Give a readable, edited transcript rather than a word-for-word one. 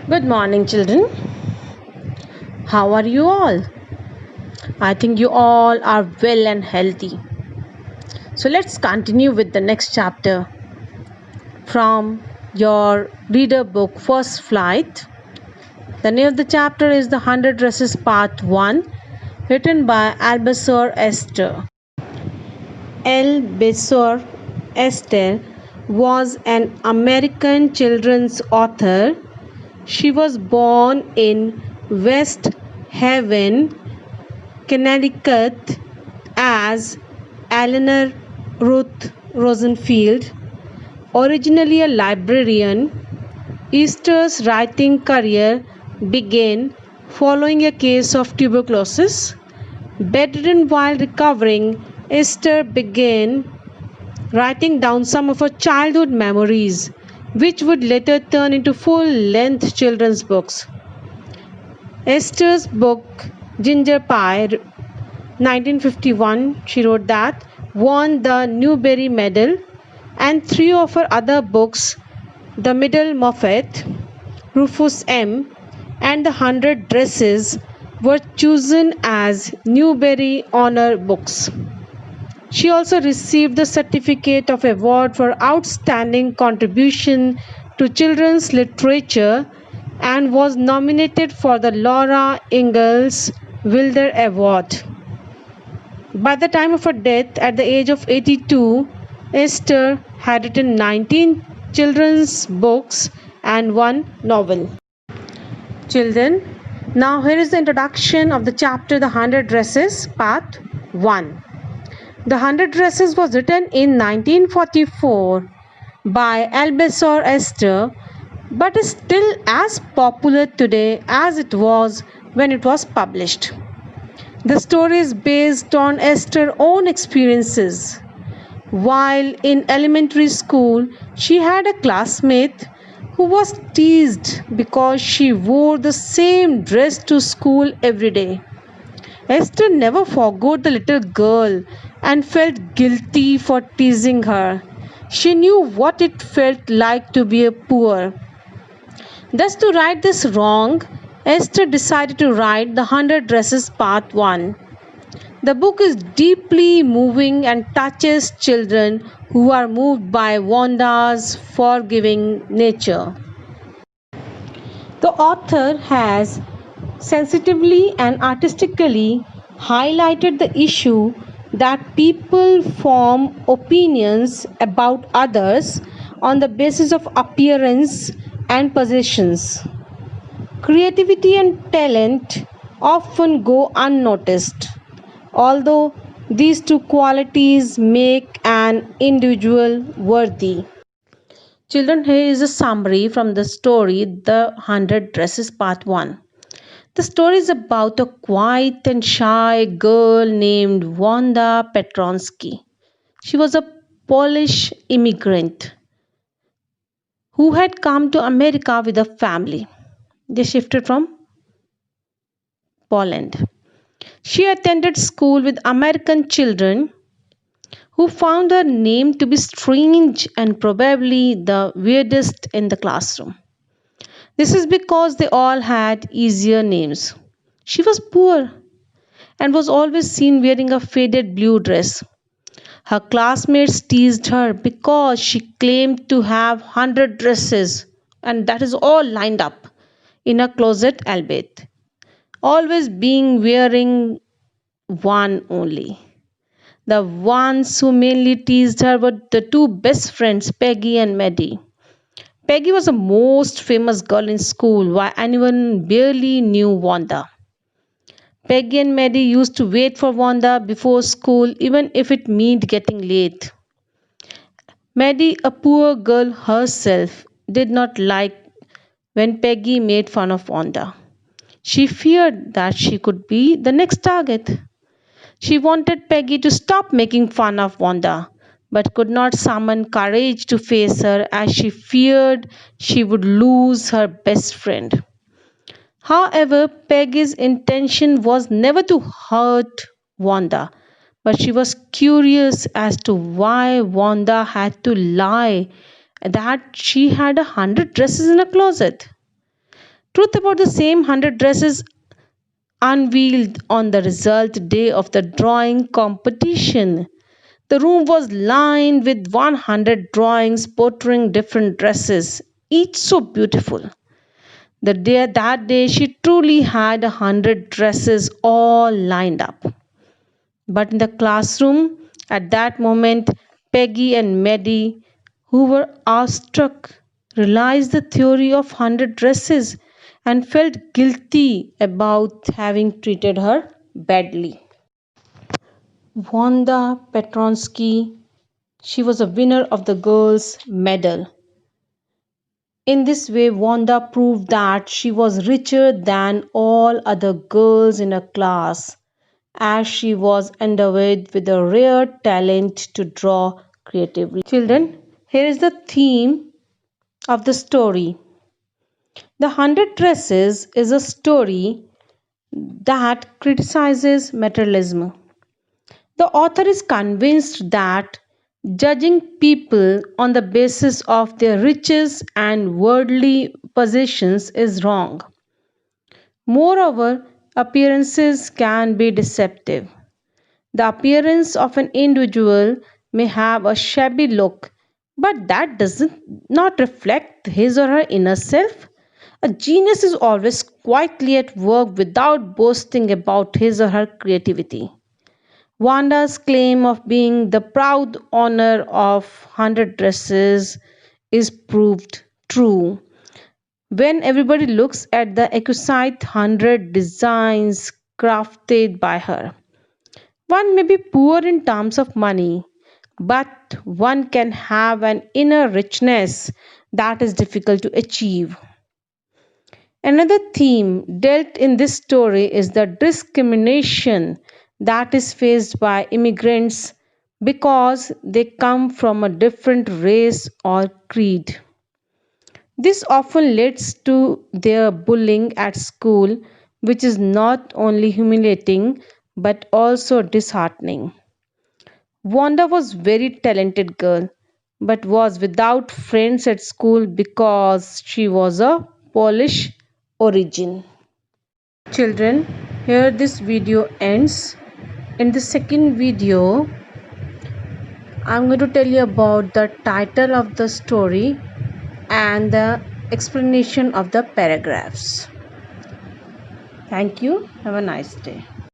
Good morning, children. How are you all? I think you all are well and healthy. So let's continue with the next chapter from your reader book, First Flight. The name of the chapter is The 100 Dresses Part 1, written by Albasor Esther. Albasor Esther was an American children's author. She was born in West Haven, Connecticut as Eleanor Ruth Rosenfield. Originally a librarian, Esther's writing career began following a case of tuberculosis. Bedridden while recovering, Esther began writing down some of her childhood memories, which would later turn into full length children's books. Esther's book, Ginger Pie, 1951, she wrote that, won the Newbery Medal, and three of her other books, The Middle Moffat, Rufus M., and The 100 Dresses, were chosen as Newbery Honor Books. She also received the Certificate of Award for Outstanding Contribution to Children's Literature and was nominated for the Laura Ingalls Wilder Award. By the time of her death, at the age of 82, Esther had written 19 children's books and one novel. Children, now here is the introduction of the chapter The 100 Dresses, Part 1. The 100 Dresses was written in 1944 by Albasor Esther, but is still as popular today as it was when it was published. The story is based on Esther's own experiences. While in elementary school, she had a classmate who was teased because she wore the same dress to school every day. Esther never forgot the little girl and felt guilty for teasing her. She knew what it felt like to be poor. Thus, to right this wrong, Esther decided to write The 100 Dresses Part 1. The book is deeply moving and touches children who are moved by Wanda's forgiving nature. The author has sensitively and artistically highlighted the issue that people form opinions about others on the basis of appearance and possessions. Creativity and talent often go unnoticed, although these two qualities make an individual worthy. Children, here is a summary from the story The 100 Dresses Part 1. The story is about a quiet and shy girl named Wanda Petronsky. She was a Polish immigrant who had come to America with a family. They shifted from Poland. She attended school with American children who found her name to be strange and probably the weirdest in the classroom. This is because they all had easier names. She was poor and was always seen wearing a faded blue dress. Her classmates teased her because she claimed to have 100 dresses, and that is all lined up in a closet, albeit always being wearing one only. The ones who mainly teased her were the two best friends, Peggy and Maddie. Peggy was the most famous girl in school, while anyone barely knew Wanda. Peggy and Maddie used to wait for Wanda before school, even if it meant getting late. Maddie, a poor girl herself, did not like when Peggy made fun of Wanda. She feared that she could be the next target. She wanted Peggy to stop making fun of Wanda, but could not summon courage to face her as she feared she would lose her best friend. However, Peggy's intention was never to hurt Wanda, but she was curious as to why Wanda had to lie that she had 100 dresses in a closet. Truth about the same 100 dresses unveiled on the result day of the drawing competition. The room was lined with 100 drawings portraying different dresses, each so beautiful. That day she truly had 100 dresses all lined up. But in the classroom, at that moment, Peggy and Maddie, who were awestruck, realized the theory of 100 dresses and felt guilty about having treated her badly. Wanda Petronsky, she was a winner of the girls' medal. In this way, Wanda proved that she was richer than all other girls in her class, as she was endowed with a rare talent to draw creatively. Children, here is the theme of the story. The 100 Dresses is a story that criticizes materialism. The author is convinced that judging people on the basis of their riches and worldly possessions is wrong. Moreover, appearances can be deceptive. The appearance of an individual may have a shabby look, but that doesn't not reflect his or her inner self. A genius is always quietly at work without boasting about his or her creativity. Wanda's claim of being the proud owner of 100 dresses is proved true. When everybody looks at the exquisite 100 designs crafted by her, one may be poor in terms of money, but one can have an inner richness that is difficult to achieve. Another theme dealt in this story is the discrimination that is faced by immigrants because they come from a different race or creed. This often leads to their bullying at school, which is not only humiliating but also disheartening. Wanda was very talented girl but was without friends at school because she was a Polish origin. Children, here this video ends. In the second video, I'm going to tell you about the title of the story and the explanation of the paragraphs. Thank you. Have a nice day.